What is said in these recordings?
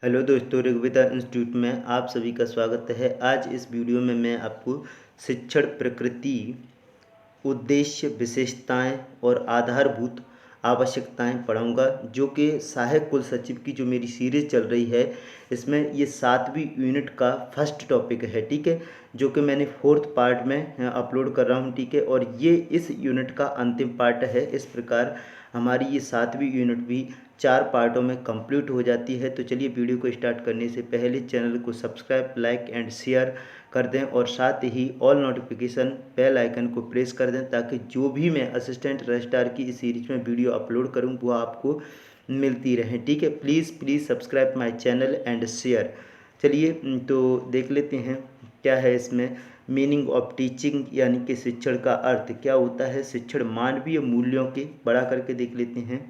Hello दोस्तों, Rigveda institute में आप सभी का स्वागत है। आज इस वीडियो में मैं आपको शिक्षण प्रकृति, उद्देश्य, विशेषताएं और आधारभूत आवश्यकताएं पढ़ाऊंगा, जो कि सहायक कुल सचिव की जो मेरी सीरीज चल रही है, इसमें ये 7वीं यूनिट का फर्स्ट टॉपिक है। ठीक है, जो कि मैंने 4th पार्ट में अपलोड कर रहा हूँ। ठीक है, और ये इस यूनिट का अंतिम पार्ट है। इस प्रकार हमारी ये 7वीं यूनिट भी 4 पार्टों में कंप्लीट हो जाती है। तो चलिए, वीडियो को स्टार्ट करने से पहले चैनल को सब्सक्राइब, लाइक एंड शेयर कर दें और साथ ही ऑल नोटिफिकेशन बेल आइकन को प्रेस कर दें, ताकि जो भी मैं असिस्टेंट रजिस्ट्रार की इस सीरीज में वीडियो अपलोड करूं वो आपको मिलती रहें। ठीक है, please please subscribe my channel and share. चलिए, तो देख लेते हैं क्या है इसमें। मीनिंग ऑफ टीचिंग, यानी कि शिक्षण का अर्थ क्या होता है। शिक्षण मानवीय मूल्यों के, बड़ा करके देख लेते हैं।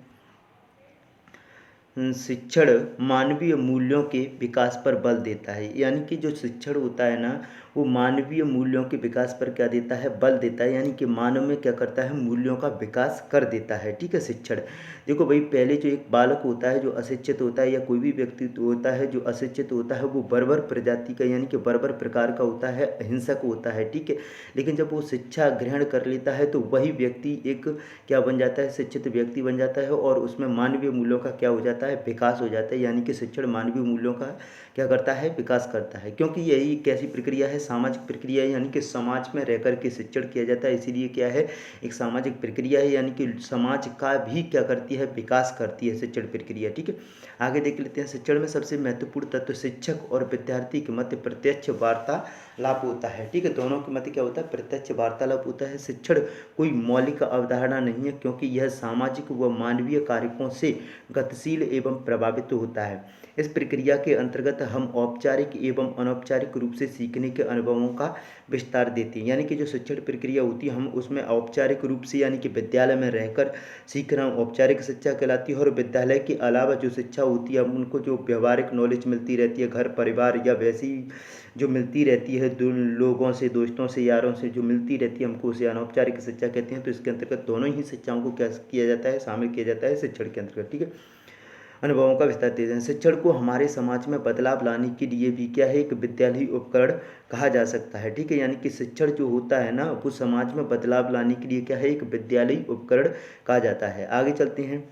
शिक्षण मानवीय मूल्यों के विकास पर बल देता है। यानी कि जो शिक्षण होता है ना, वो मानवीय मूल्यों के विकास पर क्या देता है, बल देता है। यानी कि मानव में क्या करता है, मूल्यों का विकास कर देता है। ठीक है, शिक्षण देखो भाई, पहले जो एक बालक होता है जो अशिक्षित होता है, या कोई भी व्यक्ति होता है जो अशिक्षित होता है, वो बर्बर प्रजाति का यानी कि बर्बर प्रकार का होता है, हिंसक होता है। ठीक है, लेकिन जब वो शिक्षा ग्रहण कर लेता है तो वही व्यक्ति एक क्या बन जाता है, शिक्षित व्यक्ति बन जाता है, और उसमें मानवीय मूल्यों का क्या हो जाता है, विकास हो जाता है। यानी कि शिक्षण मानवीय मूल्यों का क्या करता है, विकास करता है। क्योंकि यही कैसी प्रक्रिया है, सामाजिक प्रक्रिया है। यानी कि समाज में रहकर के शिक्षण किया जाता है, इसीलिए क्या है, एक सामाजिक प्रक्रिया है। यानी कि समाज का भी क्या करती है, विकास करती है शिक्षण प्रक्रिया। ठीक है, आगे देख लेते हैं। शिक्षण में सबसे महत्वपूर्ण तत्व शिक्षक और विद्यार्थी के मध्य प्रत्यक्ष वार्तालाप होता है। ठीक है, दोनों के मध्य क्या होता है, प्रत्यक्ष वार्तालाप होता है। शिक्षण कोई मौलिक अवधारणा नहीं है, क्योंकि यह सामाजिक व मानवीय कारकों से गतिशील एवं प्रभावित होता है। इस प्रक्रिया के अंतर्गत हम औपचारिक एवं अनौपचारिक रूप से सीखने के अनुभवों का विस्तार देते हैं। यानी कि जो शिक्षण प्रक्रिया होती है, हम उसमें औपचारिक रूप से यानी कि विद्यालय में रहकर सीख रहा हूँ, औपचारिक शिक्षा कहलाती है। और विद्यालय के अलावा जो शिक्षा होती है, हम उनको जो व्यवहारिक नॉलेज मिलती रहती है, घर परिवार या वैसी जो मिलती रहती है लोगों से, दोस्तों से, यारों से जो मिलती रहती है, हमको उसे अनौपचारिक शिक्षा कहते हैं। तो इसके अंतर्गत दोनों ही शिक्षाओं को क्या किया जाता है, शामिल किया जाता है शिक्षण के अंतर्गत। ठीक है, अनुभवों का विस्तार देते हैं। शिक्षण को हमारे समाज में बदलाव लाने के लिए भी क्या है, एक विद्यालयी उपकरण कहा जा सकता है। ठीक है, यानी कि शिक्षण जो होता है ना, वो समाज में बदलाव लाने के लिए क्या है, एक विद्यालयी उपकरण कहा जाता है। आगे चलते हैं।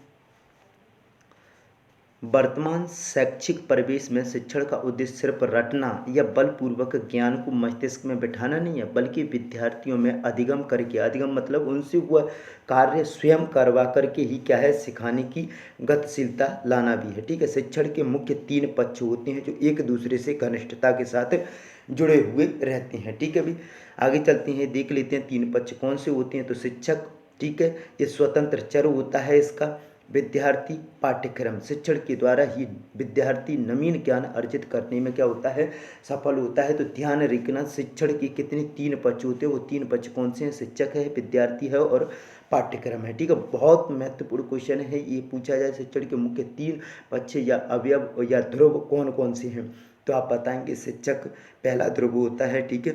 वर्तमान शैक्षिक परिवेश में शिक्षण का उद्देश्य सिर्फ रटना या बलपूर्वक ज्ञान को मस्तिष्क में बिठाना नहीं है, बल्कि विद्यार्थियों में अधिगम करके, अधिगम मतलब उनसे वह कार्य स्वयं करवा करके ही क्या है, सिखाने की गतिशीलता लाना भी है। ठीक है, शिक्षण के मुख्य 3 पक्ष होते हैं जो एक दूसरे से घनिष्ठता के साथ जुड़े हुए रहते हैं। ठीक है, अभी आगे चलते हैं, देख लेते हैं 3 पक्ष कौन से होते हैं। तो शिक्षक, ठीक है, ये स्वतंत्र चर होता है इसका। विद्यार्थी, पाठ्यक्रम, शिक्षण के द्वारा ही विद्यार्थी नवीन ज्ञान अर्जित करने में क्या होता है, सफल होता है। तो ध्यान रखना, शिक्षण के कितने 3 पक्ष होते हैं, वो 3 पक्ष कौन से हैं, शिक्षक है, विद्यार्थी है और पाठ्यक्रम है। ठीक है, बहुत महत्वपूर्ण क्वेश्चन है ये, पूछा जाए शिक्षण के मुख्य 3 पक्ष या अवयव या ध्रुव कौन कौन से हैं, तो आप बताएंगे शिक्षक पहला ध्रुव होता है। ठीक है,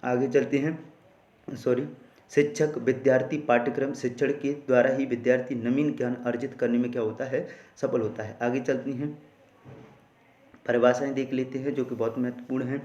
आगे चलते हैं, सॉरी, शिक्षक, विद्यार्थी, पाठ्यक्रम, शिक्षण के द्वारा ही विद्यार्थी नवीन ज्ञान अर्जित करने में क्या होता है, सफल होता है। आगे चलती हैं, परिभाषाएं देख लेते हैं जो कि बहुत महत्वपूर्ण है।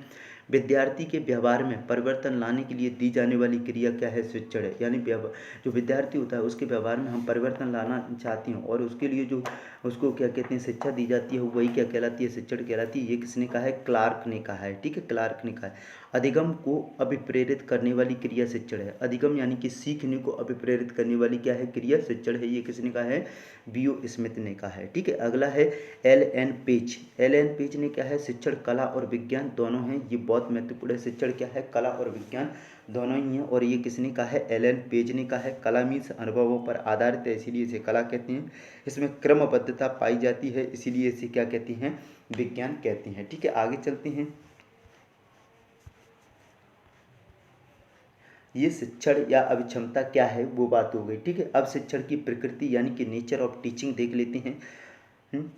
विद्यार्थी के व्यवहार में परिवर्तन लाने के लिए दी जाने वाली क्रिया क्या है, शिक्षण है। यानी जो विद्यार्थी होता है उसके व्यवहार में हम परिवर्तन लाना चाहते हैं, और उसके लिए जो उसको क्या कहते हैं, शिक्षा दी जाती है, वही क्या कहलाती है, शिक्षण कहलाती है। ये किसने कहा है, क्लार्क ने कहा है। ठीक है, क्लार्क ने कहा है। अधिगम को अभिप्रेरित करने वाली क्रिया शिक्षण है। अधिगम यानी कि सीखने को अभिप्रेरित करने वाली क्या है, क्रिया शिक्षण है। ये किसने कहा है, बीओ स्मिथ ने कहा है। ठीक है, अगला है L N page. L N page ने क्या है, शिक्षण कला और विज्ञान दोनों हैं। ये बहुत महत्वपूर्ण है, शिक्षण क्या है, कला और विज्ञान दोनों ही हैं। और ये किसने कहा है, एल एन पेज ने कहा है। कला मीन्स अनुभवों पर आधारित है, इसीलिए इसे कला कहते हैं। इसमें क्रमबद्धता पाई जाती है, इसीलिए इसे क्या कहते हैं, विज्ञान कहते हैं। ठीक है, आगे चलते हैं। ये शिक्षण या अभिक्षमता क्या है, वो बात हो गई। ठीक है, अब शिक्षण की प्रकृति यानी कि नेचर ऑफ टीचिंग देख लेते हैं।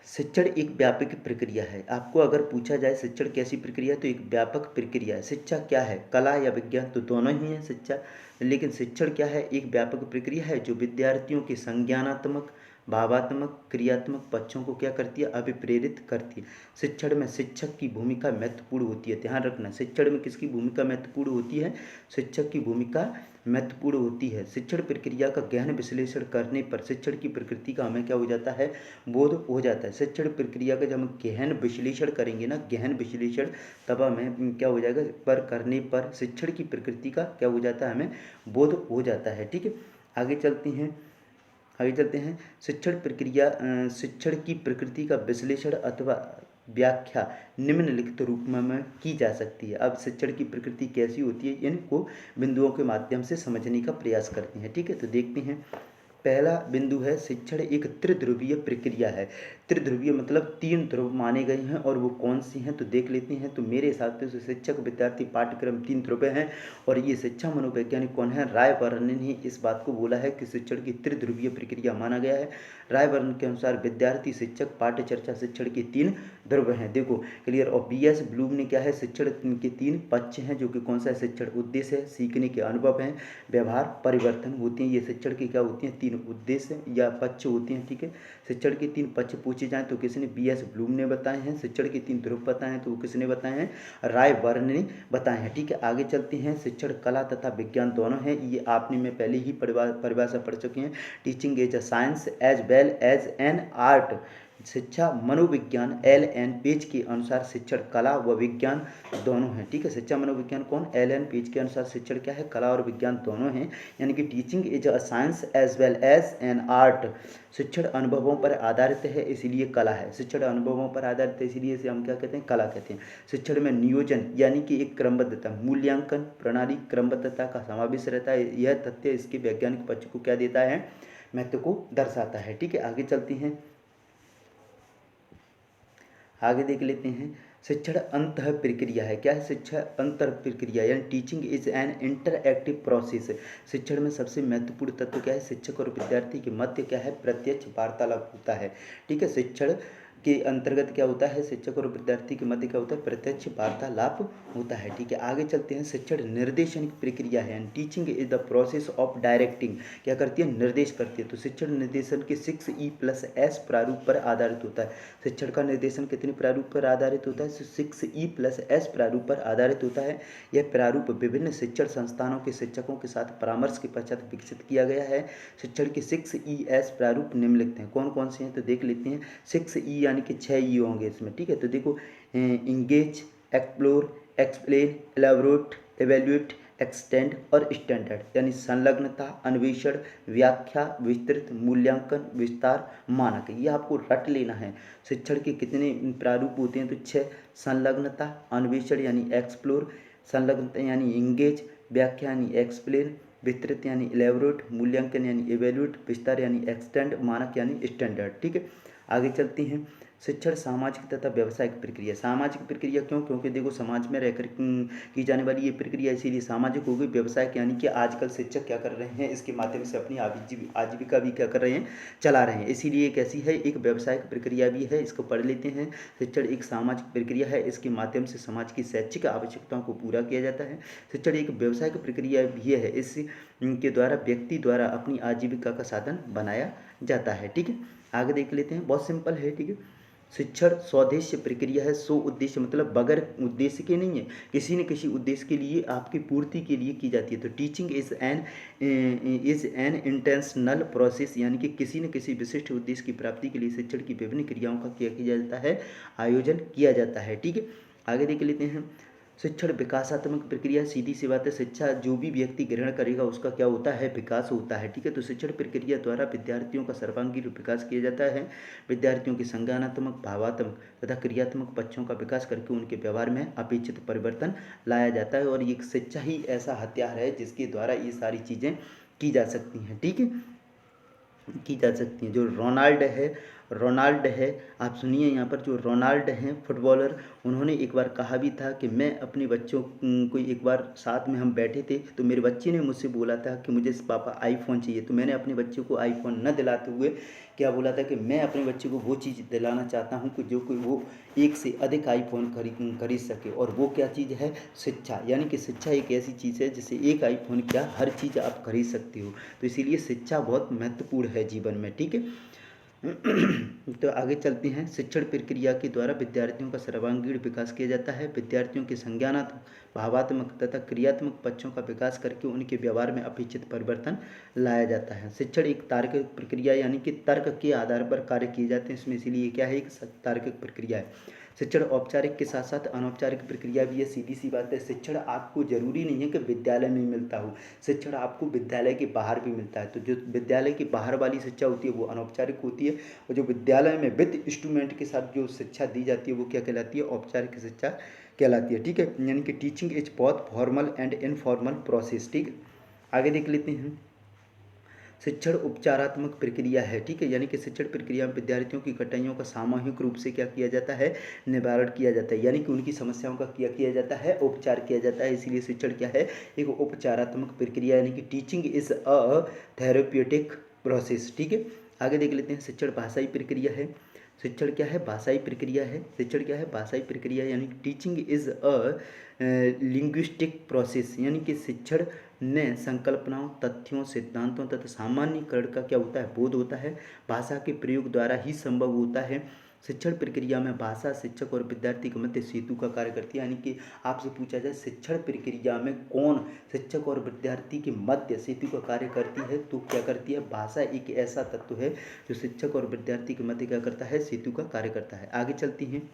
शिक्षण एक व्यापक प्रक्रिया है। आपको अगर पूछा जाए शिक्षण कैसी प्रक्रिया है, तो एक व्यापक प्रक्रिया है। शिक्षा क्या है, कला या विज्ञान, तो दोनों ही हैं शिक्षा। लेकिन शिक्षण क्या है, एक व्यापक प्रक्रिया है जो विद्यार्थियों के संज्ञानात्मक, भावात्मक क्रियात्मक पक्षों को क्या करती है, अभिप्रेरित करती है। शिक्षण में शिक्षक की भूमिका महत्वपूर्ण होती है, ध्यान रखना, शिक्षण में किसकी भूमिका महत्वपूर्ण होती है, शिक्षक की भूमिका महत्वपूर्ण होती है। शिक्षण प्रक्रिया का गहन विश्लेषण करने पर शिक्षण की प्रकृति का हमें क्या हो जाता है, बोध हो जाता है। शिक्षण प्रक्रिया का जब हम गहन विश्लेषण करेंगे ना, गहन विश्लेषण, तब हमें क्या हो जाएगा, पर करने पर शिक्षण की प्रकृति का क्या हो जाता है, हमें बोध हो जाता है। ठीक है, आगे चलते हैं। शिक्षण की प्रकृति का विश्लेषण अथवा व्याख्या निम्नलिखित रूप में की जा सकती है। अब शिक्षण की प्रकृति कैसी होती है, इनको बिंदुओं के माध्यम से समझने का प्रयास करते हैं। ठीक है, तो देखते हैं। पहला बिंदु है, शिक्षण एक त्रिध्रुवीय प्रक्रिया है। त्रिध्रुवीय मतलब 3 ध्रुव माने गए हैं, और वो कौन सी हैं तो देख लेते हैं। तो मेरे हिसाब से शिक्षक विद्यार्थी पाठ्यक्रम 3 ध्रुव हैं, और ये शिक्षा मनोवैज्ञानिक कौन है, रायबर्न ने इस बात को बोला है कि शिक्षण की त्रिध्रुवीय प्रक्रिया माना गया है। रायबर्न के अनुसार विद्यार्थी, शिक्षक, पाठ्यचर्चा शिक्षण के 3 ध्रुव हैं। देखो क्लियर। और BS ब्लूम ने क्या है, शिक्षण के 3 पक्ष हैं, जो कि कौन सा है, शिक्षण उद्देश्य है, सीखने के अनुभव हैं, व्यवहार परिवर्तन होते हैं। ये शिक्षण की क्या होती हैं, 3 उद्देश्य या पक्ष होते हैं। ठीक है, शिक्षण के 3 पक्ष पूछे जाएं तो किसने, BS ब्लूम ने बताए हैं। शिक्षण के 3 ध्रुव बताए हैं तो वो किसने बताए हैं, रायबर्न ने बताए हैं। ठीक है, आगे चलते हैं। शिक्षण कला तथा विज्ञान दोनों हैं, ये आपने में पहले ही परिभाषा पढ़ चुके हैं। Teaching is a science as well as an art. शिक्षा मनोविज्ञान LN पेज के अनुसार शिक्षण कला व विज्ञान दोनों हैं। ठीक है, शिक्षा मनोविज्ञान कौन, LN पेज के अनुसार शिक्षण क्या है, कला और विज्ञान दोनों हैं। यानी कि teaching is a science as well as an art. शिक्षण अनुभवों पर आधारित है, इसीलिए कला है। शिक्षण अनुभवों पर आधारित है, इसीलिए इसे हम क्या कहते हैं, कला कहते हैं। शिक्षण में नियोजन यानी कि एक क्रमबद्धता, मूल्यांकन प्रणाली, क्रमबद्धता का समावेश रहता है। यह तथ्य इसके वैज्ञानिक पक्ष को क्या देता है, महत्व को दर्शाता है। ठीक है, आगे चलते हैं। आगे देख लेते हैं। शिक्षण अंतः प्रक्रिया है। क्या है, शिक्षा अंतर प्रक्रिया, यानी teaching is an interactive process. शिक्षण में सबसे महत्वपूर्ण तत्व क्या है, शिक्षक और विद्यार्थी के मध्य क्या है, प्रत्यक्ष वार्तालाप होता है। ठीक है, शिक्षण के अंतर्गत क्या होता है, शिक्षक और विद्यार्थी के मध्य क्या होता है, प्रत्यक्ष वार्तालाप होता है। ठीक है, आगे चलते हैं। शिक्षण निर्देशन की प्रक्रिया है, and teaching is the process of directing. क्या करती है, निर्देश करती है। तो शिक्षण निर्देशन के 6E+S प्रारूप पर आधारित होता है। शिक्षण का निर्देशन कितने प्रारूप पर आधारित होता है, 6E+S प्रारूप पर आधारित होता है। यह प्रारूप विभिन्न शिक्षण संस्थानों के शिक्षकों के साथ परामर्श के पश्चात विकसित किया गया है। शिक्षण के 6ES प्रारूप निम्नलिखित हैं। कौन कौन से हैं तो देख लेते हैं। 6E यानी कि 6 E होंगे इसमें। ठीक है, तो देखो, engage, explore, explain, elaborate, evaluate, extend और स्टैंडर्ड, यानी संलग्नता, अन्वेषण, व्याख्या, विस्तृत, मूल्यांकन, विस्तार, मानक। ये आपको रट लेना है। शिक्षण के कितने प्रारूप होते हैं तो 6। संलग्नता, अन्वेषण यानी एक्सप्लोर, संलग्नता यानी इंगेज, व्याख्या यानी एक्सप्लेन, विस्तृत यानी एलेबोरेट, मूल्यांकन यानी एवेल्युएट, विस्तार यानी एक्सटेंड, मानक यानी स्टैंडर्ड। ठीक है, आगे चलते हैं। शिक्षण सामाजिक तथा व्यावसायिक प्रक्रिया। सामाजिक प्रक्रिया क्यों, क्योंकि देखो समाज में रहकर की जाने वाली ये प्रक्रिया इसीलिए सामाजिक हो गई। व्यवसायिक यानी कि आजकल शिक्षक क्या कर रहे हैं, इसके माध्यम से अपनी आजीविका भी क्या कर रहे हैं, चला रहे हैं, इसीलिए एक ऐसी है, एक व्यावसायिक प्रक्रिया भी है। इसको पढ़ लेते हैं। शिक्षण एक सामाजिक प्रक्रिया है, इसके माध्यम से समाज की शैक्षिक आवश्यकताओं को पूरा किया जाता है। शिक्षण एक व्यावसायिक प्रक्रिया भी है, इसके द्वारा व्यक्ति द्वारा अपनी आजीविका का साधन बनाया जाता है। ठीक है, आगे देख लेते हैं। बहुत सिंपल है। ठीक है, शिक्षण स्वोद्देश्य प्रक्रिया है। सो उद्देश्य मतलब बगैर उद्देश्य के नहीं है, किसी न किसी उद्देश्य के लिए, आपकी पूर्ति के लिए की जाती है। तो teaching is an intentional process, यानी कि किसी न किसी विशिष्ट उद्देश्य की प्राप्ति के लिए शिक्षण की विभिन्न क्रियाओं का क्या किया जाता है, आयोजन किया जाता है। ठीक है, आगे देख लेते हैं। शिक्षण विकासात्मक प्रक्रिया, सीधी सी बात है, शिक्षा जो भी व्यक्ति ग्रहण करेगा उसका क्या होता है, विकास होता है। ठीक है, तो शिक्षण प्रक्रिया द्वारा विद्यार्थियों का सर्वांगीण विकास किया जाता है। विद्यार्थियों के संज्ञानात्मक, भावात्मक तथा क्रियात्मक पक्षों का विकास करके उनके व्यवहार में अपेक्षित परिवर्तन लाया जाता है। और ये शिक्षा ही ऐसा हथियार है जिसके द्वारा ये सारी चीज़ें की जा सकती हैं। ठीक है, की जा सकती हैं। जो रोनाल्ड है, आप सुनिए यहाँ पर, जो रोनाल्ड हैं फुटबॉलर, उन्होंने एक बार कहा भी था कि मैं अपने बच्चों को, एक बार साथ में हम बैठे थे तो मेरे बच्चे ने मुझसे बोला था कि मुझे पापा आईफोन चाहिए, तो मैंने अपने बच्चे को आईफोन न दिलाते हुए क्या बोला था कि मैं अपने बच्चे को वो चीज़ दिलाना चाहता हूँ कि जो कोई वो एक से अधिक आईफोन खरीद सके। और वो क्या चीज़ है, शिक्षा। यानी कि शिक्षा एक ऐसी चीज़ है जिससे एक आईफोन क्या, हर चीज़ आप खरीद सकते हो। तो इसीलिए शिक्षा बहुत महत्वपूर्ण है जीवन में। ठीक है, तो आगे चलते हैं। शिक्षण प्रक्रिया के द्वारा विद्यार्थियों का सर्वांगीण विकास किया जाता है। विद्यार्थियों के संज्ञानात्मक, भावात्मक तथा क्रियात्मक पक्षों का विकास करके उनके व्यवहार में अपेक्षित परिवर्तन लाया जाता है। शिक्षण एक तार्किक प्रक्रिया यानी कि तर्क के आधार पर कार्य किए जाते हैं, इसमें इसीलिए क्या है, एक तार्किक प्रक्रिया है। शिक्षण औपचारिक के साथ साथ अनौपचारिक प्रक्रिया भी है। सीधी सी बात है, शिक्षण आपको जरूरी नहीं है कि विद्यालय में मिलता हो, शिक्षण आपको विद्यालय के बाहर भी मिलता है। तो जो विद्यालय के बाहर वाली शिक्षा होती है वो अनौपचारिक होती है, और जो विद्यालय में विद इंस्ट्रूमेंट के साथ जो शिक्षा दी जाती है वो क्या कहलाती है, औपचारिक शिक्षा कहलाती है। ठीक है, यानी कि teaching is both formal and informal process. ठीक है, आगे देख लेते हैं। शिक्षण उपचारात्मक प्रक्रिया है। ठीक है, यानी कि शिक्षण प्रक्रिया में विद्यार्थियों की कठिनाइयों का सामूहिक रूप से क्या किया जाता है, निवारण किया जाता है, यानी कि उनकी समस्याओं का क्या किया जाता है, उपचार किया जाता है। इसीलिए शिक्षण क्या है, एक उपचारात्मक प्रक्रिया, यानी कि teaching is a therapeutic process. ठीक है, आगे देख लेते हैं। शिक्षण भाषाई प्रक्रिया है। शिक्षण क्या है, भाषाई प्रक्रिया है। शिक्षण क्या है, भाषाई प्रक्रिया, यानी कि teaching is a linguistic process, यानी कि शिक्षण ने संकल्पनाओं, तथ्यों, सिद्धांतों तथा सामान्यीकरण का क्या होता है, बोध होता है। भाषा के प्रयोग द्वारा ही संभव होता है। शिक्षण प्रक्रिया में भाषा शिक्षक और विद्यार्थी के मध्य सेतु का कार्य करती है, यानी कि आपसे पूछा जाए शिक्षण प्रक्रिया में कौन शिक्षक और विद्यार्थी के मध्य सेतु का कार्य करती है, तो क्या करती है, भाषा एक ऐसा तत्व है जो शिक्षक और विद्यार्थी के मध्य क्या करता है, सेतु का कार्य करता है। आगे चलती हैं।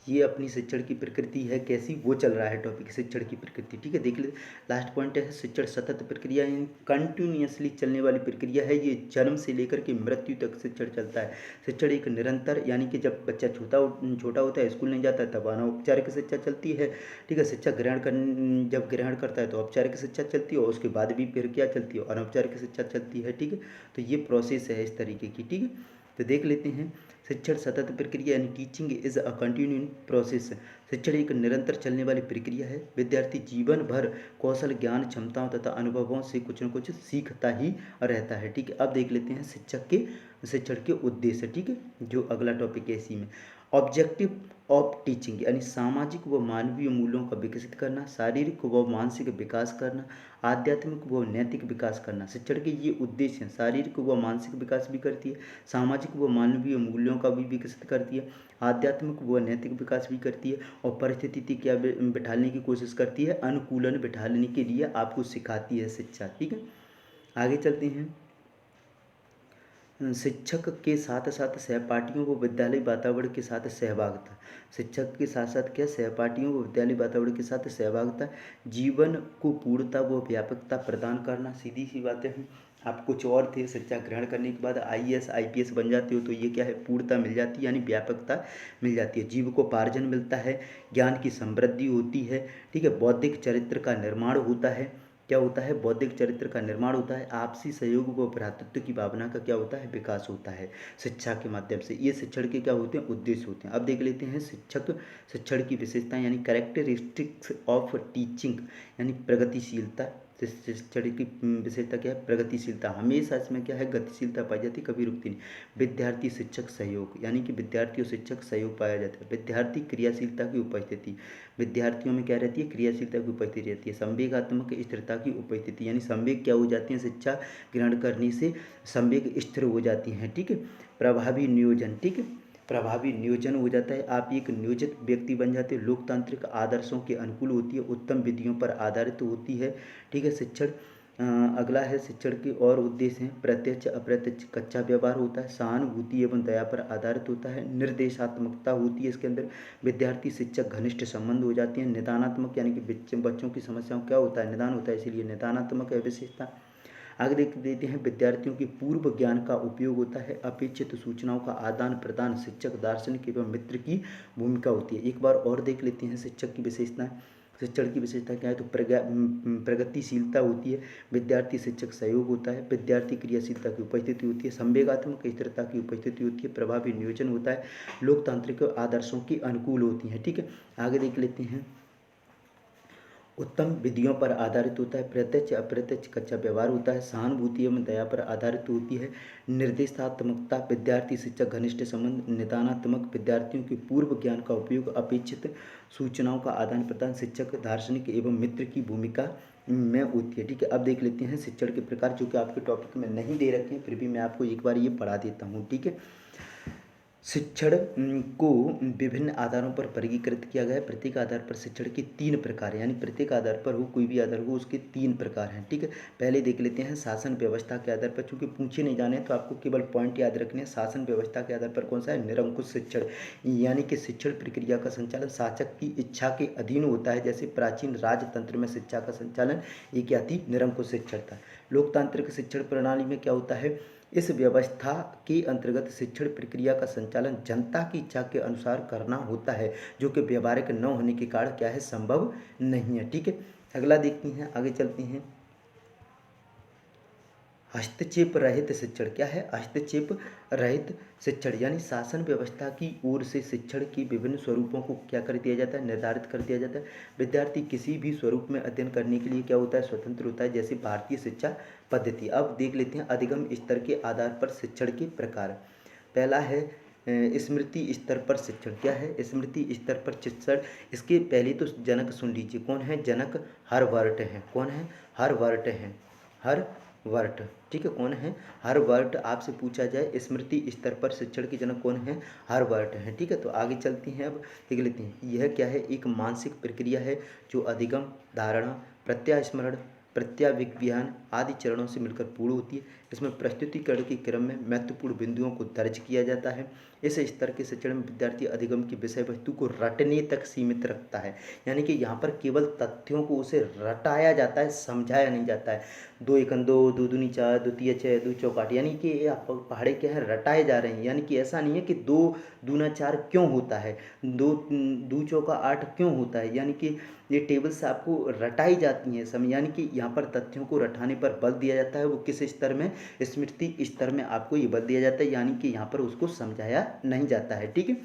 ये अपनी शिक्षण की प्रकृति है, कैसी, वो चल रहा है टॉपिक, शिक्षण की प्रकृति। ठीक है, देख ले। लास्ट पॉइंट है शिक्षण सतत प्रक्रिया, यानी कंटिन्यूअसली चलने वाली प्रक्रिया है। ये जन्म से लेकर के मृत्यु तक शिक्षण चलता है। शिक्षण एक निरंतर, यानी कि जब बच्चा छोटा होता है, स्कूल नहीं जाता है, तब अनौपचारिक शिक्षा चलती है। ठीक है, शिक्षा जब ग्रहण करता है तो औपचारिक शिक्षा चलती है, और उसके बाद भी फिर क्या चलती है, अनौपचारिक शिक्षा चलती है। ठीक है, तो ये प्रोसेस है इस तरीके की। ठीक है, तो देख लेते हैं। शिक्षण सतत प्रक्रिया, यानी teaching is a continuing process. शिक्षण एक निरंतर चलने वाली प्रक्रिया है। विद्यार्थी जीवन भर कौशल, ज्ञान, क्षमताओं तथा अनुभवों से कुछ न कुछ सीखता ही रहता है। ठीक है, अब देख लेते हैं शिक्षण के उद्देश्य। ठीक है, जो अगला टॉपिक है इसी में। ऑब्जेक्टिव ऑफ टीचिंग, यानी सामाजिक व मानवीय मूल्यों का विकसित करना, शारीरिक व मानसिक विकास करना, आध्यात्मिक व नैतिक विकास करना। शिक्षण के ये उद्देश्य हैं। शारीरिक व मानसिक विकास भी करती है, सामाजिक व मानवीय मूल्यों का भी विकसित करती है, आध्यात्मिक व नैतिक विकास भी करती है, और परिस्थिति क्या बिठाने की कोशिश करती है, अनुकूलन बिठाने के लिए आपको सिखाती है शिक्षा। ठीक है, आगे चलते हैं। शिक्षक के साथ साथ सहपाठियों व विद्यालय वातावरण के साथ सहभागिता। शिक्षक के साथ साथ क्या, सहपाठियों व विद्यालय वातावरण के साथ सहभागिता जीवन को पूर्णता व व्यापकता प्रदान करना। सीधी सी बात है, आप कुछ और थे, शिक्षा ग्रहण करने के बाद आईएएस आईपीएस बन जाते हो, तो ये क्या है, पूर्णता मिल जाती है, यानी व्यापकता मिल जाती है, जीविकोपार्जन मिलता है, ज्ञान की समृद्धि होती है। ठीक है, बौद्धिक चरित्र का निर्माण होता है। क्या होता है, बौद्धिक चरित्र का निर्माण होता है। आपसी सहयोग व भ्रातृत्व की भावना का क्या होता है, विकास होता है शिक्षा के माध्यम से। ये शिक्षण के क्या होते हैं, उद्देश्य होते हैं। अब देख लेते हैं शिक्षण की विशेषताएं, यानी कैरेक्टरिस्टिक्स ऑफ टीचिंग, यानी प्रगतिशीलता। शिक्षण की विशेषता क्या है, प्रगतिशीलता। हमेशा इसमें क्या है, गतिशीलता पाई जाती है, कभी रुकती नहीं। विद्यार्थी शिक्षक सहयोग, यानी कि विद्यार्थी और शिक्षक सहयोग पाया जाता है। विद्यार्थी क्रियाशीलता की उपस्थिति, विद्यार्थियों में क्या रहती है, क्रियाशीलता की उपस्थिति रहती है। संवेगात्मक स्थिरता की उपस्थिति, यानी संवेग क्या हो जाती है, शिक्षा ग्रहण करने से संवेग स्थिर हो जाती हैं। ठीक है, प्रभावी नियोजन। ठीक है, प्रभावी नियोजन हो जाता है, आप एक नियोजित व्यक्ति बन जाते हैं। लोकतांत्रिक आदर्शों के अनुकूल होती है, उत्तम विधियों पर आधारित होती है। ठीक है, शिक्षण अगला है, शिक्षण के और उद्देश्य हैं। प्रत्यक्ष अप्रत्यक्ष कच्चा व्यवहार होता है, सहानुभूति एवं दया पर आधारित होता है, निर्देशात्मकता होती है इसके अंदर, विद्यार्थी शिक्षक घनिष्ठ संबंध हो जाती हैं। निदानात्मक, यानी कि बच्चों की समस्याओं क्या होता है, निदान होता है, इसीलिए निदानात्मक है विशेषता। आगे देख देते हैं। विद्यार्थियों के पूर्व ज्ञान का उपयोग होता है, अपेक्षित सूचनाओं का आदान प्रदान शिक्षक, दार्शनिक एवं मित्र की भूमिका होती है। एक बार और देख लेते हैं शिक्षक की विशेषताएं। शिक्षण की विशेषता क्या है, तो प्रगतिशीलता होती है, विद्यार्थी शिक्षक सहयोग होता है, विद्यार्थी क्रियाशीलता की उपस्थिति होती है, संवेगात्मक स्थिरता की उपस्थिति होती है, प्रभावी नियोजन होता है, लोकतांत्रिक आदर्शों की अनुकूल होती है। ठीक है, आगे देख लेते हैं। उत्तम विधियों पर आधारित होता है, प्रत्यक्ष अप्रत्यक्ष कच्चा व्यवहार होता है, सहानुभूति एवं दया पर आधारित होती है, निर्देशात्मकता, विद्यार्थी शिक्षक घनिष्ठ संबंध, निदानात्मक, विद्यार्थियों के पूर्व ज्ञान का उपयोग, अपेक्षित सूचनाओं का आदान प्रदान, शिक्षक दार्शनिक एवं मित्र की भूमिका में होती है। ठीक है, अब देख लेते हैं शिक्षण के प्रकार, जो कि आपके टॉपिक में नहीं दे रखे हैं, फिर भी मैं आपको एक बार ये पढ़ा देता हूँ। ठीक है, शिक्षण को विभिन्न आधारों पर वर्गीकृत किया गया है। प्रत्येक आधार पर शिक्षण के 3 प्रकार हैं, यानी प्रत्येक आधार पर हो, कोई भी आधार हो, उसके 3 प्रकार हैं। ठीक है, पहले देख लेते हैं शासन व्यवस्था के आधार पर। चूंकि पूछे नहीं जाने तो आपको केवल पॉइंट याद रखने हैं। शासन व्यवस्था के आधार पर कौन सा है? निरंकुश शिक्षण, यानी कि शिक्षण प्रक्रिया का संचालन शासक की इच्छा के अधीन होता है। जैसे प्राचीन राजतंत्र में शिक्षा का संचालन ये क्या थी? निरंकुश शिक्षण था। लोकतांत्रिक शिक्षण प्रणाली में क्या होता है? इस व्यवस्था के अंतर्गत शिक्षण प्रक्रिया का संचालन जनता की इच्छा के अनुसार करना होता है, जो कि व्यवहारिक न होने के कारण क्या है? संभव नहीं है। ठीक है, अगला देखते हैं, आगे चलते हैं। हस्तक्षेप रहित शिक्षण क्या है? हस्तक्षेप रहित शिक्षण, यानी शासन व्यवस्था की ओर से शिक्षण के विभिन्न स्वरूपों को क्या कर दिया जाता है? निर्धारित कर दिया जाता है। विद्यार्थी किसी भी स्वरूप में अध्ययन करने के लिए क्या होता है? स्वतंत्र होता है, जैसे भारतीय शिक्षा पद्धति। अब देख लेते हैं अधिगम स्तर के आधार पर शिक्षण के प्रकार। पहला है स्मृति स्तर पर शिक्षण। क्या है? स्मृति स्तर पर शिक्षण। इसके पहले तो जनक सुन लीजिए, कौन है? जनक हर्वर्ट हैं। कौन है? हर्वर्ट हैं, हर्वर्ट। ठीक है, कौन है? हर्वर्ट। आपसे पूछा जाए स्मृति स्तर पर शिक्षण के जनक कौन है? हर्वर्ट हैं। ठीक है, तो आगे चलते हैं, अब देख लेते हैं। यह क्या है? एक मानसिक प्रक्रिया है जो अधिगम, धारणा, प्रत्यास्मरण, प्रत्याभिज्ञान आदि चरणों से मिलकर पूर्ण होती है। इसमें प्रस्तुतिकरण के क्रम में महत्वपूर्ण बिंदुओं को दर्ज किया जाता है। इस स्तर के शिक्षण में विद्यार्थी अधिगम की विषय वस्तु को रटने तक सीमित रखता है, यानी कि यहाँ पर केवल तथ्यों को उसे रटाया जाता है, समझाया नहीं जाता है। 2 एकम 2, 2 दूनी 4, 2 तिया 6, 2 चौक 8, यानी कि ये पहाड़े क्या है? रटाए जा रहे हैं। यानी कि ऐसा नहीं है कि 2 दूना 4 क्यों होता है, 2 चौका 8 क्यों होता है, यानी कि ये टेबल्स आपको रटाई जाती हैं समय, यानी कि यहाँ पर तथ्यों को रटाने पर बल दिया जाता है। वो किस स्तर में? स्मृति स्तर में आपको ये बल दिया जाता है, यानी कि यहाँ पर उसको समझाया नहीं जाता है। ठीक है,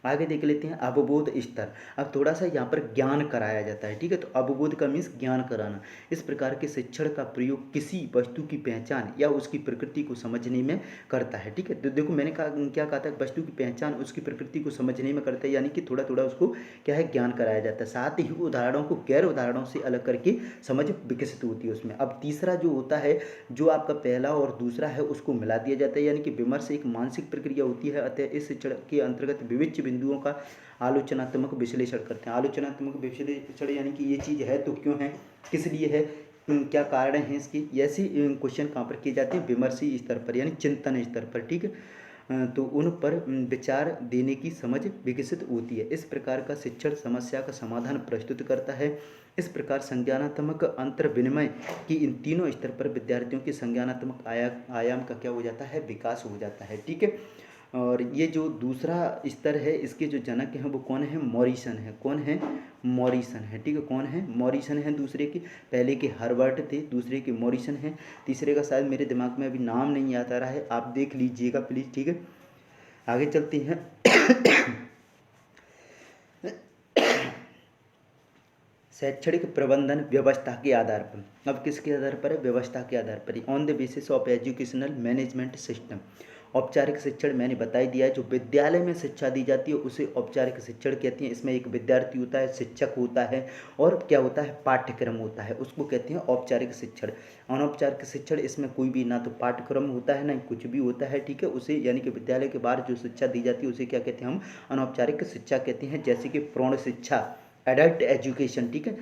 आगे देख लेते हैं अवबोध स्तर। अब थोड़ा सा यहाँ पर ज्ञान कराया जाता है। ठीक है, तो अवबोध का मीन्स ज्ञान कराना। इस प्रकार के शिक्षण का प्रयोग किसी वस्तु की पहचान या उसकी प्रकृति को समझने में करता है। ठीक है, तो देखो मैंने कहा, क्या कहा था? वस्तु की पहचान उसकी प्रकृति को समझने में करता है, यानी कि थोड़ा थोड़ा उसको क्या है? ज्ञान कराया जाता है। साथ ही उदाहरणों को गैर उदाहरणों से अलग करके समझ विकसित होती है उसमें। अब तीसरा जो होता है, जो आपका पहला और दूसरा है उसको मिला दिया जाता है, यानी कि विमर्श एक मानसिक प्रक्रिया होती है। अतः इस शिक्षण के अंतर्गत विविध बिंदुओं का आलोचनात्मक विश्लेषण करते हैं। आलोचनात्मक विश्लेषण यानी कि ये चीज़ है तो क्यों है, किस लिए है, क्या कारण है इसकी, ऐसी क्वेश्चन कहाँ पर किए जाते हैं? विमर्शी स्तर पर, यानी चिंतन स्तर पर। ठीक है, तो उन पर विचार देने की समझ विकसित होती है। इस प्रकार का शिक्षण समस्या का समाधान प्रस्तुत करता है। इस प्रकार संज्ञानात्मक अंतर विनिमय की इन तीनों स्तर पर विद्यार्थियों के संज्ञानात्मक आयाम का क्या हो जाता है? विकास हो जाता है। ठीक है, और ये जो दूसरा स्तर है, इसके जो जनक हैं वो कौन है? मॉरिसन है। कौन है? मॉरिसन है। ठीक है, कौन है? मॉरिसन है। दूसरे के, पहले के हर्बर्ट थे, दूसरे के मॉरिसन हैं। तीसरे का शायद मेरे दिमाग में अभी नाम नहीं याद आ रहा है, आप देख लीजिएगा प्लीज़। ठीक है, आगे चलते हैं। शैक्षणिक प्रबंधन व्यवस्था के आधार पर। अब किसके आधार पर है? व्यवस्था के आधार पर। On the basis of educational management system. औपचारिक शिक्षण मैंने बता ही दिया है, जो विद्यालय में शिक्षा दी जाती है उसे औपचारिक शिक्षण कहते हैं। इसमें एक विद्यार्थी होता है, शिक्षक होता है, और क्या होता है? पाठ्यक्रम होता है, उसको कहते हैं औपचारिक शिक्षण। अनौपचारिक शिक्षण, इसमें कोई भी ना तो पाठ्यक्रम होता है ना कुछ भी होता है। ठीक है, उसे यानी कि विद्यालय के बाहर जो शिक्षा दी जाती है उसे क्या कहते हैं? हम अनौपचारिक शिक्षा कहते हैं। जैसे कि प्रौढ़ शिक्षा, एडल्ट एजुकेशन। ठीक है,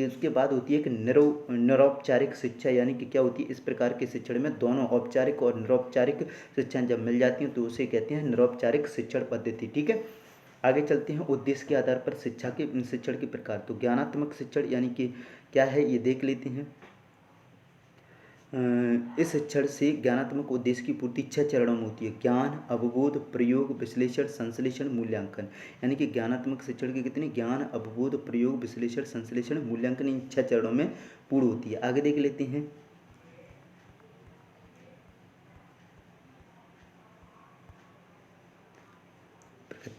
उसके बाद होती है कि निरौपचारिक शिक्षा, यानी कि क्या होती है? इस प्रकार के शिक्षण में दोनों औपचारिक और निरौपचारिक शिक्षा जब मिल जाती हैं तो उसे कहते हैं निरौपचारिक शिक्षण पद्धति। ठीक है, आगे चलते हैं। उद्देश्य के आधार पर शिक्षण के प्रकार। तो ज्ञानात्मक शिक्षण यानी कि क्या है ये देख लेते हैं। इस शिक्षण से ज्ञानात्मक उद्देश्य की पूर्ति 6 चरणों में होती है। ज्ञान, अवबोध, प्रयोग, विश्लेषण, संश्लेषण, मूल्यांकन। यानी कि ज्ञानात्मक शिक्षण के कितने? ज्ञान, अवबोध, प्रयोग, विश्लेषण, संश्लेषण, मूल्यांकन, इन 6 चरणों में पूर्ण होती है। आगे देख लेते हैं।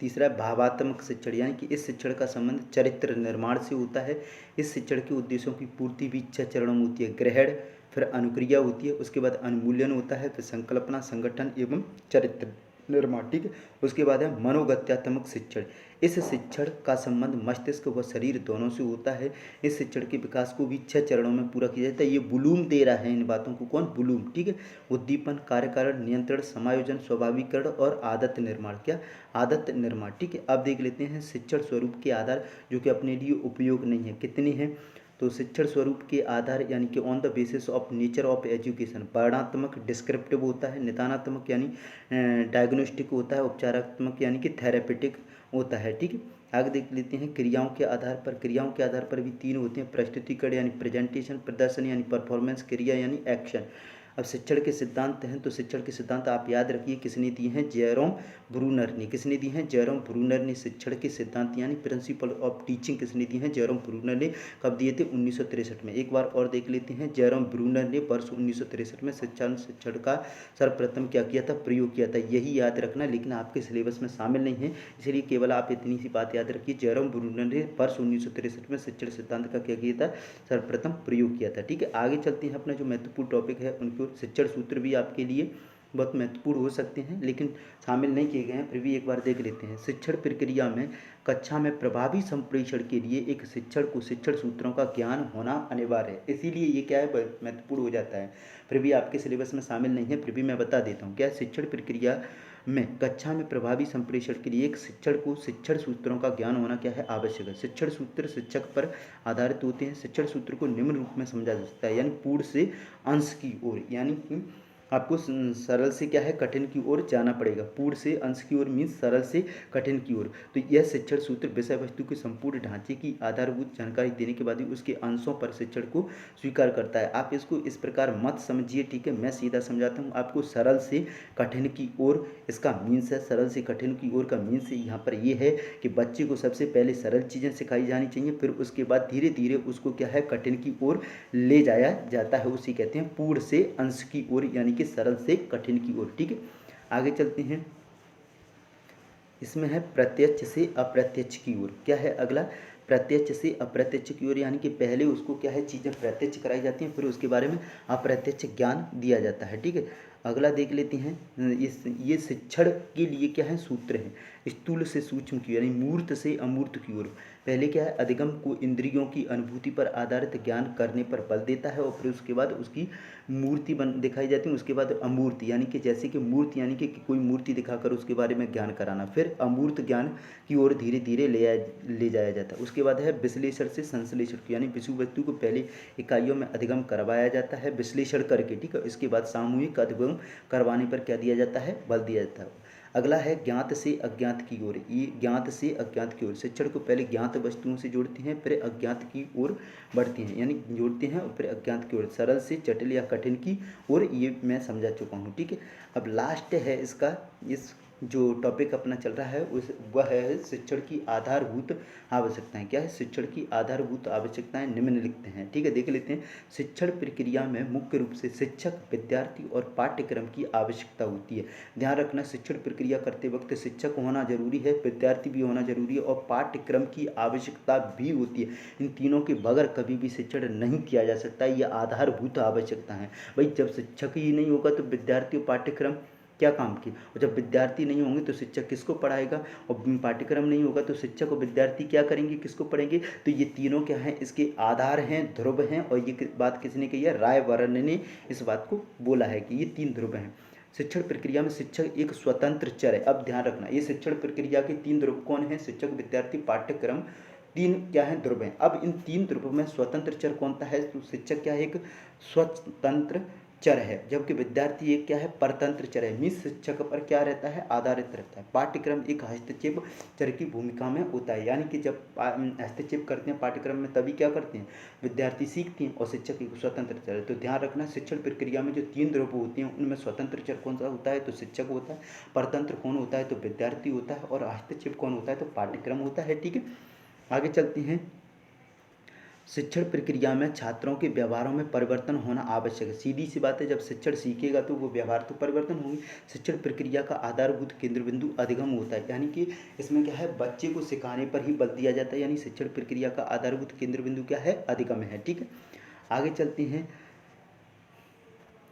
तीसरा भावात्मक शिक्षण, यानी कि इस शिक्षण का संबंध चरित्र निर्माण से होता है। इस शिक्षण के उद्देश्यों की पूर्ति भी 6 चरणों में होती है। ग्रहण, फिर अनुक्रिया होती है, उसके बाद अनुमूल्यन होता है, फिर संकल्पना, संगठन एवं चरित्र निर्माण, ठीक है। उसके बाद है मनोगत्यात्मक शिक्षण। इस शिक्षण का संबंध मस्तिष्क व शरीर दोनों से होता है। इस शिक्षण के विकास को भी 6 चरणों में पूरा किया जाता है। ये ब्लूम दे रहा है इन बातों को, कौन? ब्लूम, ठीक है। उद्दीपन, कार्यकारण, नियंत्रण, समायोजन, स्वाभाविकरण और आदत निर्माण। क्या? आदत निर्माण, ठीक है। अब देख लेते हैं शिक्षण स्वरूप के आधार जो कि अपने लिए उपयोग नहीं है, कितने हैं? तो शिक्षण स्वरूप के आधार यानी कि on the basis of nature of education, वर्णनात्मक डिस्क्रिप्टिव होता है, निदानात्मक यानी डायग्नोस्टिक होता है, उपचारात्मक यानी कि थेरेपेटिक होता है, ठीक है। आगे देख लेते हैं क्रियाओं के आधार पर। क्रियाओं के आधार पर भी 3 होते हैं, प्रस्तुतिकरण यानी प्रेजेंटेशन, प्रदर्शन यानी परफॉर्मेंस, क्रिया यानी एक्शन। अब शिक्षण के सिद्धांत हैं, तो शिक्षण के सिद्धांत आप याद रखिए किसने दिए हैं? जेरोम ब्रूनर ने। किसने दिए हैं? जेरोम ब्रूनर ने शिक्षण के सिद्धांत यानी प्रिंसिपल ऑफ टीचिंग किसने दिए हैं? जेरोम ब्रूनर ने। कब दिए थे? 1963 में। एक बार और देख लेते हैं, जेरोम ब्रूनर ने वर्ष 1963 में शिक्षण का सर्वप्रथम क्या किया था? प्रयोग किया था। यही याद रखना, लेकिन आपके सिलेबस में शामिल नहीं है, इसलिए केवल आप इतनी सी बात याद रखिए, जेरोम ब्रूनर ने वर्ष 1963 में शिक्षण सिद्धांत का क्या किया था? सर्वप्रथम प्रयोग किया था, ठीक है। आगे चलते हैं, अपना जो महत्वपूर्ण टॉपिक है उनको शिक्षण सूत्र भी आपके लिए बहुत महत्वपूर्ण हो सकते हैं, लेकिन शामिल नहीं किए गए हैं, फिर भी एक बार देख लेते हैं। शिक्षण प्रक्रिया में कक्षा में प्रभावी संप्रेषण के लिए एक शिक्षण को शिक्षण सूत्रों का ज्ञान होना अनिवार्य है, इसीलिए ये क्या है? महत्वपूर्ण हो जाता है। फिर भी आपके सिलेबस में शामिल नहीं है, फिर भी मैं बता देता हूँ क्या है। शिक्षण प्रक्रिया में कक्षा में प्रभावी संप्रेषण के लिए एक शिक्षण को शिक्षण सूत्रों का ज्ञान होना क्या है? आवश्यक है। शिक्षण सूत्र शिक्षक पर आधारित होते हैं। शिक्षण सूत्र को निम्न रूप में समझा जा सकता है, यानी पूर्ण से अंश की ओर, यानी कि आपको सरल से क्या है? कठिन की ओर जाना पड़ेगा। पूर्ण से अंश की ओर मीन्स सरल से कठिन की ओर। तो यह शिक्षण सूत्र विषय वस्तु के संपूर्ण ढांचे की आधारभूत जानकारी देने के बाद ही उसके अंशों पर शिक्षण को स्वीकार करता है। आप इसको इस प्रकार मत समझिए, ठीक है। मैं सीधा समझाता हूँ आपको। सरल से कठिन की ओर इसका मीन्स है, सरल से कठिन की ओर का मीन्स यहाँ पर ये है कि बच्चे को सबसे पहले सरल चीज़ें सिखाई जानी चाहिए, फिर उसके बाद धीरे धीरे उसको क्या है? कठिन की ओर ले जाया जाता है। उसी कहते हैं पूर्ण से अंश की ओर, यानी कि सरल से कठिन की ओर, ठीक है। आगे चलते हैं, इसमें है प्रत्यक्ष से अप्रत्यक्ष की ओर। क्या है अगला? प्रत्यक्ष से अप्रत्यक्ष की ओर, यानी कि पहले उसको क्या है? चीज़ें प्रत्यक्ष कराई जाती हैं, फिर उसके बारे में अप्रत्यक्ष ज्ञान दिया जाता है, ठीक है। अगला देख लेते हैं, ये शिक्षण के लिए क्या है? सूत्र हैं। स्थूल से सूक्ष्म की ओर यानी मूर्त से अमूर्त की ओर। पहले क्या है? अधिगम को इंद्रियों की अनुभूति पर आधारित ज्ञान करने पर बल देता है, और फिर उसके बाद उसकी मूर्ति दिखाई जाती है। उसके बाद अमूर्ति, यानी कि जैसे कि मूर्ति यानी कि कोई मूर्ति दिखाकर उसके बारे में ज्ञान कराना, फिर अमूर्त ज्ञान की ओर धीरे धीरे ले जाया जाता है। उसके बाद है विश्लेषण से संश्लेषण की, यानी विषय वस्तु को पहले इकाइयों में अधिगम करवाया जाता है विश्लेषण करके, ठीक है। इसके बाद सामूहिक अधिगम करवाने पर क्या दिया जाता है? बल दिया जाता है। अगला है ज्ञात से अज्ञात की ओर। ये ज्ञात से अज्ञात की ओर, शिक्षण को पहले ज्ञात वस्तुओं से जोड़ते हैं, फिर अज्ञात की ओर बढ़ते हैं, यानी जोड़ते हैं और फिर अज्ञात की ओर, सरल से जटिल या कठिन की ओर। ये मैं समझा चुका हूँ, ठीक है। अब लास्ट है इसका, इस जो टॉपिक अपना चल रहा है उस वह है शिक्षण की आधारभूत आवश्यकताएं। क्या है? शिक्षण की आधारभूत आवश्यकताएं निम्नलिखित हैं, ठीक है। देख लेते हैं। शिक्षण प्रक्रिया में मुख्य रूप से शिक्षक, विद्यार्थी और पाठ्यक्रम की आवश्यकता होती है। ध्यान रखना, शिक्षण प्रक्रिया करते वक्त शिक्षक होना जरूरी है, विद्यार्थी भी होना जरूरी है और पाठ्यक्रम की आवश्यकता भी होती है। इन तीनों के बगैर कभी भी शिक्षण नहीं किया जा सकता। ये आधारभूत आवश्यकता है भाई। जब शिक्षक ही नहीं होगा तो विद्यार्थी और पाठ्यक्रम क्या काम की, और जब विद्यार्थी नहीं होंगे तो शिक्षक किसको पढ़ाएगा, और पाठ्यक्रम नहीं होगा तो शिक्षक और विद्यार्थी क्या करेंगे, किसको पढ़ेंगे। तो ये तीनों क्या हैं? इसके आधार हैं, ध्रुव हैं। और ये बात किसने कही है? रायवर्णन ने इस बात को बोला है कि ये 3 ध्रुव हैं। शिक्षण प्रक्रिया में शिक्षक एक स्वतंत्र चर है। अब ध्यान रखना, ये शिक्षण प्रक्रिया के 3 ध्रुव कौन है? शिक्षक, विद्यार्थी, पाठ्यक्रम, 3 क्या है? ध्रुव हैं। अब इन 3 ध्रुव में स्वतंत्र चर कौन सा है? तो शिक्षक क्या है? एक स्वतंत्र चर है, जबकि विद्यार्थी एक क्या है? परतंत्र चर है। मीन्स शिक्षक पर क्या रहता है? आधारित रहता है। पाठ्यक्रम एक हस्तक्षेप चर की भूमिका में होता है, यानी कि जब हस्तक्षेप करते हैं पाठ्यक्रम में तभी क्या करते हैं? विद्यार्थी सीखते हैं, और शिक्षक एक स्वतंत्र चर है। तो ध्यान रखना, शिक्षण प्रक्रिया में जो 3 ध्रुव होते हैं उनमें स्वतंत्र चर कौन सा होता है? तो शिक्षक होता है। परतंत्र कौन होता है? तो विद्यार्थी होता है। और हस्तक्षेप कौन होता है? तो पाठ्यक्रम होता है, ठीक है। आगे चलते हैं। शिक्षण प्रक्रिया में छात्रों के व्यवहारों में परिवर्तन होना आवश्यक है। सीधी सी बात है, जब शिक्षण सीखेगा तो वो व्यवहार तो परिवर्तन होंगे। शिक्षण प्रक्रिया का आधारभूत केंद्र बिंदु अधिगम होता है, यानी कि इसमें क्या है? बच्चे को सिखाने पर ही बल दिया जाता है, यानी शिक्षण प्रक्रिया का आधारभूत केंद्र बिंदु क्या है? अधिगम है, ठीक है। आगे चलते हैं।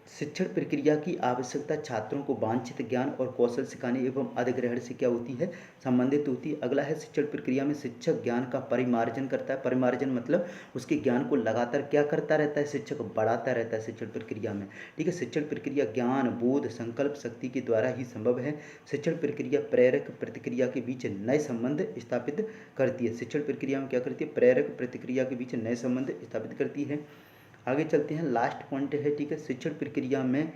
शिक्षण प्रक्रिया की आवश्यकता छात्रों को वांछित ज्ञान और कौशल सिखाने एवं अधिग्रहण से क्या होती है, संबंधित होती है। अगला है शिक्षण प्रक्रिया में शिक्षक ज्ञान का परिमार्जन करता है। परिमार्जन मतलब उसके ज्ञान को लगातार क्या करता रहता है, शिक्षक बढ़ाता रहता है शिक्षण प्रक्रिया में। ठीक है, शिक्षण प्रक्रिया ज्ञान बोध संकल्प शक्ति के द्वारा ही संभव है। शिक्षण प्रक्रिया प्रेरक प्रतिक्रिया के बीच नए संबंध स्थापित करती है। शिक्षण प्रक्रिया में क्या करती है, प्रेरक प्रतिक्रिया के बीच नए संबंध स्थापित करती है। आगे चलते हैं, लास्ट पॉइंट है। ठीक है, शिक्षण प्रक्रिया में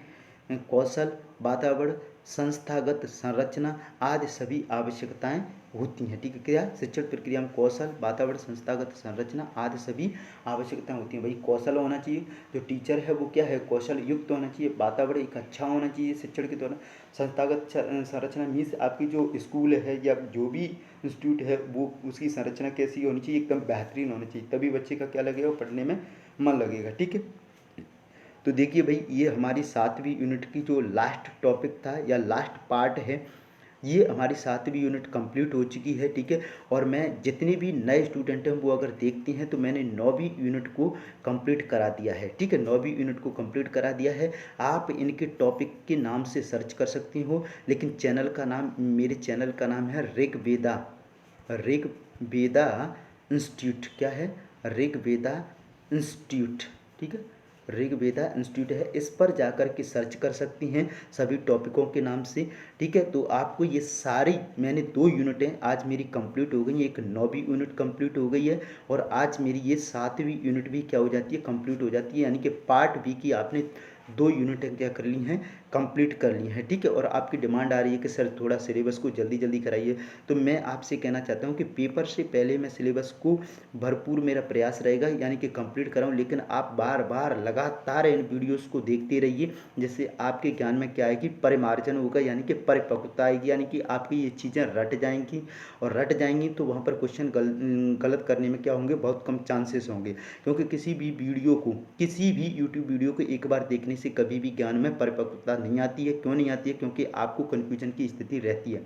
कौशल वातावरण संस्थागत संरचना आदि सभी आवश्यकताएं होती हैं। ठीक है, क्या शिक्षण प्रक्रिया में कौशल वातावरण संस्थागत संरचना आदि सभी आवश्यकताएं होती हैं। भाई कौशल होना चाहिए, जो टीचर है वो क्या है, कौशल युक्त होना चाहिए। वातावरण एक अच्छा होना चाहिए शिक्षण के दौरान। संस्थागत संरचना मीन्स आपकी जो स्कूल है या जो भी इंस्टीट्यूट है वो उसकी संरचना कैसी होनी चाहिए, एकदम बेहतरीन होनी चाहिए, तभी बच्चे का क्या लगेगा, पढ़ने में मन लगेगा। ठीक है, तो देखिए भाई ये हमारी 7वीं यूनिट की जो लास्ट टॉपिक था या लास्ट पार्ट है, ये हमारी 7वीं यूनिट कंप्लीट हो चुकी है। ठीक है, और मैं जितने भी नए स्टूडेंट हैं वो अगर देखते हैं तो मैंने 9वीं यूनिट को कंप्लीट करा दिया है। ठीक है, 9वीं यूनिट को कंप्लीट करा दिया है। आप इनके टॉपिक के नाम से सर्च कर सकती हो, लेकिन चैनल का नाम, मेरे चैनल का नाम है ऋग्वेदा इंस्टीट्यूट। क्या है, ऋग्वेदा इंस्टीट्यूट। ठीक है, ऋग्वेदा इंस्टीट्यूट है, इस पर जाकर के सर्च कर सकती हैं सभी टॉपिकों के नाम से। ठीक है, तो आपको ये सारी, मैंने 2 यूनिटें आज मेरी कंप्लीट हो गई, एक 9वीं यूनिट कंप्लीट हो गई है और आज मेरी ये 7वीं यूनिट भी क्या हो जाती है, कंप्लीट हो जाती है। यानी कि पार्ट बी की आपने 2 यूनिटें क्या कर ली हैं, कंप्लीट कर ली हैं। ठीक है, और आपकी डिमांड आ रही है कि सर थोड़ा सिलेबस को जल्दी जल्दी कराइए, तो मैं आपसे कहना चाहता हूँ कि पेपर से पहले मैं सिलेबस को भरपूर मेरा प्रयास रहेगा यानी कि कंप्लीट कराऊँ, लेकिन आप बार बार लगातार इन वीडियोस को देखते रहिए, जिससे आपके ज्ञान में क्या आएगी, परिमार्जन होगा यानी कि परिपक्वता आएगी, यानी कि आपकी ये चीज़ें रट जाएंगी, और रट जाएंगी तो वहाँ पर क्वेश्चन गलत करने में क्या होंगे, बहुत कम चांसेस होंगे। क्योंकि किसी भी वीडियो को, किसी भी यूट्यूब वीडियो को एक बार देखने से कभी भी ज्ञान में परिपक्वता नहीं आती है। क्यों नहीं आती है, क्योंकि आपको कन्फ्यूजन की स्थिति रहती है।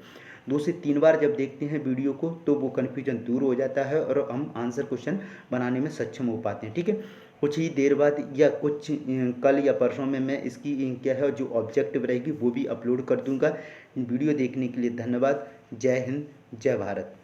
2 से 3 बार जब देखते हैं वीडियो को तो वो कन्फ्यूजन दूर हो जाता है और हम आंसर क्वेश्चन बनाने में सक्षम हो पाते हैं। ठीक है, कुछ ही देर बाद या कुछ कल या परसों में मैं इसकी क्या है जो ऑब्जेक्टिव रहेगी वो भी अपलोड कर दूंगा। वीडियो देखने के लिए धन्यवाद। जय हिंद, जय भारत।